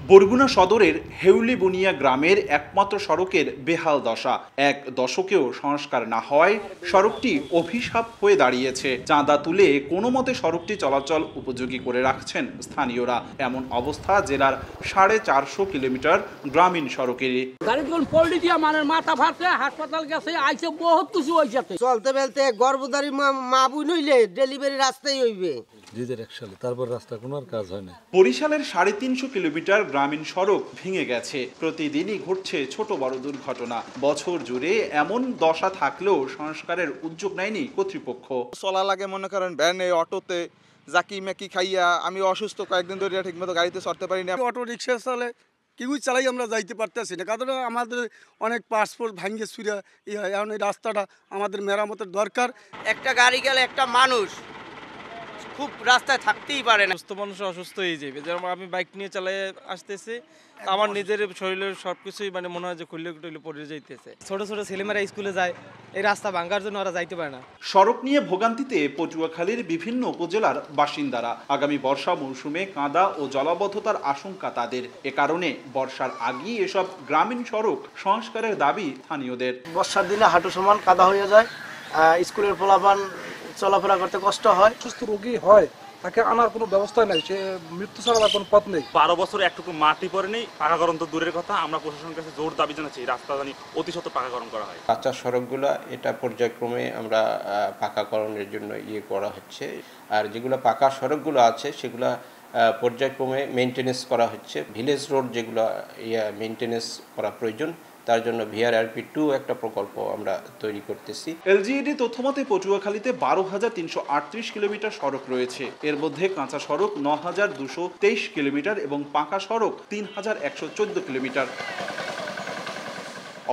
বরগুনা সদরের হেউলি বুনিয়া গ্রামের একমাত্র সড়কের বেহাল দশা। এক দশকেও সংস্কার না হওয়ায় সড়কটি অভিশাপ হয়ে দাঁড়িয়েছে। চাঁদা তুলে কোনো মতে সড়কটি চলাচল উপযোগী করে রাখছেন স্থানীয়রা। এমন অবস্থা জেলার 450 কিলোমিটার গ্রামীণ সড়কেরই। মাথা ফাটে হাসপাতাল গেছে, আইছে বহুত কিছু হয়েছে। চলতে বেলতে গর্ভধারী মা বুই নইলে ডেলিভারি রাস্তায় হইবে। তারপর রাস্তা কোনো কাজ হয় না। বরিশালের 350 কিলোমিটার গ্রামীণ সড়ক ভেঙে গেছে। প্রতিদিনই ঘটছে ছোট বড় দুর্ঘটনা। বছর জুড়ে এমন দশা থাকলেও সংস্কারের উদ্যোগ নেয়নি কর্তৃপক্ষ। চলা লাগে মনে করেন ভ্যানে, অটোতে, জাকি ম্যাকি খাইয়া। আমি অসুস্থ, কয়েকদিন ধরে ঠিকমতো গাড়িতে চড়তে পারি না। অটো রিক্সা চলে কেউই চালাই, আমরা যাইতে পারতেছি না, কারণ আমাদের অনেক পাসপোর্ট ভাঙ্গে চুরা এখন এই রাস্তাটা আমাদের মেরামতের দরকার। একটা গাড়ি গেলে একটা মানুষ খুব রাস্তায় থাকতেই পারে না। সুস্থ মানুষ অসুস্থ হয়ে যাবে। যেমন আমি বাইক নিয়ে চালাই আসতেছি, আমার নিজের শরীরের সবকিছুই মনে হয় যে খুললে টুলে পড়ে যাইতেছে। ছোট ছোট ছেলেমেয়েরা স্কুলে যায়, এই রাস্তা ভাঙার জন্য ওরা যাইতে পারে না। সড়ক নিয়ে ভোগান্তিতে পটুয়াখালীর বিভিন্ন উপজেলার বাসিন্দারা। আগামী বর্ষা মৌসুমে কাদা ও জলাবদ্ধতার আশঙ্কা তাদের। এ কারণে বর্ষার আগেই এসব গ্রামীণ সড়ক সংস্কারের দাবি স্থানীয়দের। বর্ষার দিনে হাঁটু সমান কাদা হয়ে যায়, স্কুলের পোলাপান চলাফেরা করতে কষ্ট হয়। সুস্থ রোগী হয়, তাকে আনার কোনো ব্যবস্থা নাই, সে মৃত্যু ছাড়া কোনো পথ নেই। 12 বছর একটুকু মাটি পরে নেই, পাকাকরণ তো দূরের কথা। আমরা প্রশাসনের কাছে জোর দাবি জানাচ্ছি, রাস্তা জানি অতি সত্ত্বর পাকাকরণ করা হয়। কাঁচা সড়কগুলো এটা পর্যায়ক্রমে আমরা পাকাকরণের জন্য করা হচ্ছে, আর যেগুলো পাকা সড়কগুলো আছে সেগুলো পর্যায়ক্রমে মেনটেনেন্স করা হচ্ছে। ভিলেজ রোড যেগুলো মেনটেনেন্স করা প্রয়োজন, তার জন্য VRRP2 একটা প্রকল্প আমরা তৈরি করতেছি। LGED তথ্যমতে পটুয়াখালীতে 12,338 কিলোমিটার সড়ক রয়েছে। এর মধ্যে কাঁচা সড়ক 9,223 কিলোমিটার এবং পাকা সড়ক 3,114 কিলোমিটার।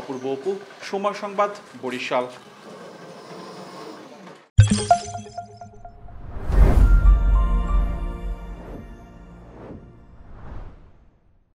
অপূর্ব অপু, সময় সংবাদ, বরিশাল।